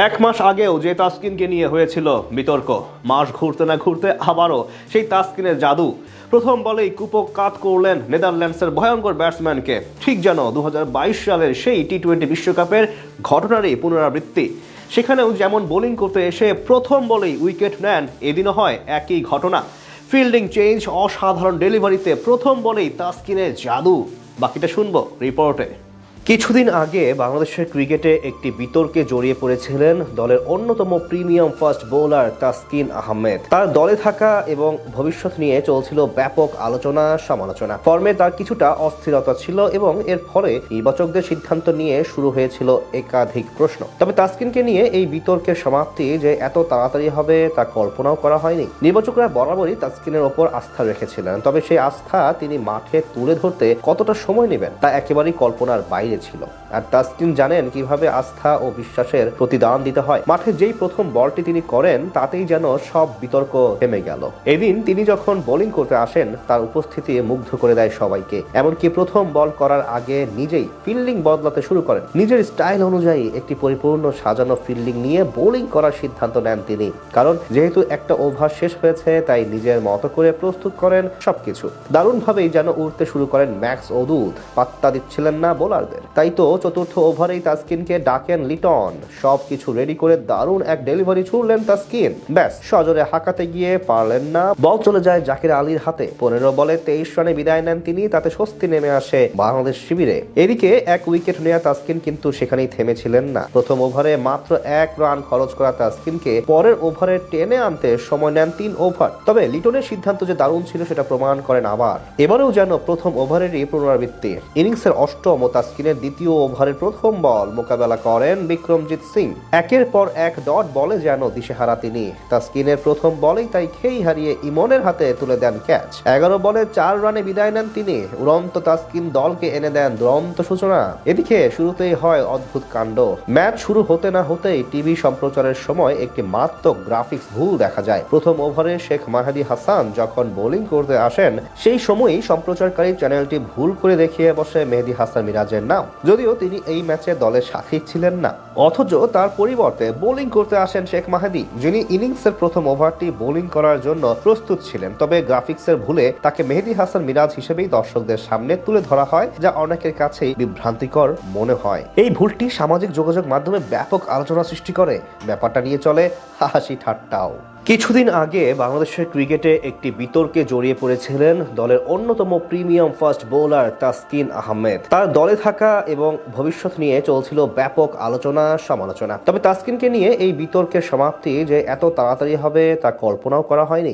এক মাস আগেও যে তাসকিনকে নিয়ে হয়েছিল বিতর্ক, মাস ঘুরতে না ঘুরতে আবারও সেই তাসকিনের জাদু। প্রথম বলেই কুপকাত করলেন নেদারল্যান্ডসের ভয়ঙ্কর ব্যাটসম্যানকে, ঠিক যেন 2022 সালের সেই টি-20 বিশ্বকাপের ঘটনারই পুনরাবৃত্তি। সেখানেও যেমন বোলিং করতে এসে প্রথম বলেই উইকেট নেন, এদিনও হয় একই ঘটনা। ফিল্ডিং চেঞ্জ, অসাধারণ ডেলিভারিতে প্রথম বলেই তাসকিনের জাদু। বাকিটা শুনবো রিপোর্টে। কিছুদিন আগে বাংলাদেশের ক্রিকেটে একটি বিতর্কে জড়িয়ে পড়েছিলেন দলের অন্যতম premium fast bowler Taskin Ahmed. তার দলে থাকা এবং ভবিষ্যৎ নিয়ে চলছিল ব্যাপক আলোচনা সমালোচনা। ফর্মে তার কিছুটা অস্থিরতা ছিল এবং এর ফলে নির্বাচকদের সিদ্ধান্ত নিয়ে শুরু হয়েছিল একাধিক প্রশ্ন। তবে তাসকিনকে নিয়ে এই বিতর্কের সমাপ্তি যে এত তাড়াতাড়ি হবে তা কল্পনাও করা হয়নি। নির্বাচকরা বরাবরই তাসকিনের ওপর আস্থা রেখেছিলেন, তবে সেই আস্থা তিনি মাঠে তুলে ধরতে কতটা সময় নেবেন তা একেবারেই কল্পনার বাইরে ছিল। আর তাসকিন জানেন কিভাবে আস্থা ও বিশ্বাসের প্রতিদান দিতে হয়। মাঠে যেই প্রথম বলটি তিনি করেন তাতেই যেন সব বিতর্ক থেমে গেল। এদিন তিনি যখন বোলিং করতে আসেন তার উপস্থিতি মুগ্ধ করে দেয় সবাইকে। এমনকি প্রথম বল করার আগে নিজেই ফিল্ডিং বদলাতে শুরু করেন। নিজের স্টাইল অনুযায়ী একটি পরিপূর্ণ সাজানো ফিল্ডিং নিয়ে বোলিং করার সিদ্ধান্ত নেন তিনি। কারণ যেহেতু একটা ওভার শেষ হয়েছে তাই নিজের মতো করে প্রস্তুত করেন সবকিছু। দারুণভাবেই যেন উঠতে শুরু করেন ম্যাক্স ওদুদ। পাত্তা দিচ্ছিলেন না বোলারদের। তাই তো চতুর্থ ওভারেই তাসকিনকে ডাকেন লিটন। সবকিছু রেডি করে দারুণ এক ডেলিভারি ছুড়লেন তাসকিন। ব্যাস, সজোরে হাঁকাতে গিয়ে পারলেন না, বল চলে যায় জাকির আলীর হাতে। 15 বলে 23 রানে বিদায় নেন তিনি। তাতে স্বস্তি নেমে আসে বাংলাদেশ শিবিরে। এদিকে এক উইকেট নেয়া তাসকিন কিন্তু সেখানেই থেমেছিলেন না। প্রথম ওভারে মাত্র 1 রান খরচ করা তাসকিনকে পরের ওভারে টেনে আনতে সময় নেন 3 ওভার। তবে লিটনের সিদ্ধান্ত যে দারুণ ছিল সেটা প্রমাণ করেন আবার। এবারেও যেন প্রথম ওভারেরই পুনরাবৃত্তি। ইনিংসের অষ্টম ও তাসকিনের দ্বিতীয় ওভারের প্রথম বল মোকাবেলা করেন বিক্রমজিৎ সিং। একের পর এক ডট বলে যেন দিশেহারা তিনি। তাসকিনের প্রথম বলেই তাই খেই হারিয়ে ইমনের হাতে তুলে দেন ক্যাচ। 11 বলে 4 রানে বিদায় নেন তিনি। উড়ন্ত তাসকিন দলকে এনে দেন দুরন্ত সূচনা। এদিকে শুরুতেই হয় অদ্ভুত কাণ্ড। ম্যাচ শুরু হতে না হতেই টিভি সম্প্রচারের সময় একটি মারাত্মক গ্রাফিক্স ভুল দেখা যায়। প্রথম ওভারে শেখ মাহাদি হাসান যখন বোলিং করতে আসেন সেই সময়ই সম্প্রচারকারী চ্যানেলটি ভুল করে দেখিয়ে বসে মেহেদী হাসান মিরাজের নাম, যদিও তিনি এই ম্যাচে দলের সাথী ছিলেন না। অথচ তার পরিবর্তে বোলিং করতে আসেন শেখ মাহাদি, যিনি ইনিংসের প্রথম ওভারটি বোলিং করার জন্য প্রস্তুত ছিলেন। তবে গ্রাফিক্সের ভুলে তাকে মেহেদী হাসান মিরাজ হিসেবেই দর্শকদের সামনে তুলে ধরা হয়, যা অনেকের কাছেই বিভ্রান্তিকর মনে হয়। এই ভুলটি সামাজিক যোগাযোগ মাধ্যমে ব্যাপক আলোচনা সৃষ্টি করে। ব্যাপারটা নিয়ে চলে হাসি ঠাট্টাও। কিছুদিন আগে বাংলাদেশের ক্রিকেটে একটি বিতর্কে জড়িয়ে পড়েছিলেন দলের অন্যতম premium fast bowler Taskin Ahmed. তার দলে থাকা এবং ভবিষ্যৎ নিয়ে চলছিল ব্যাপক আলোচনা সমালোচনা। তবে তাসকিনকে নিয়ে এই বিতর্কের সমাপ্তি যে এত তাড়াতাড়ি হবে তা কল্পনাও করা হয়নি।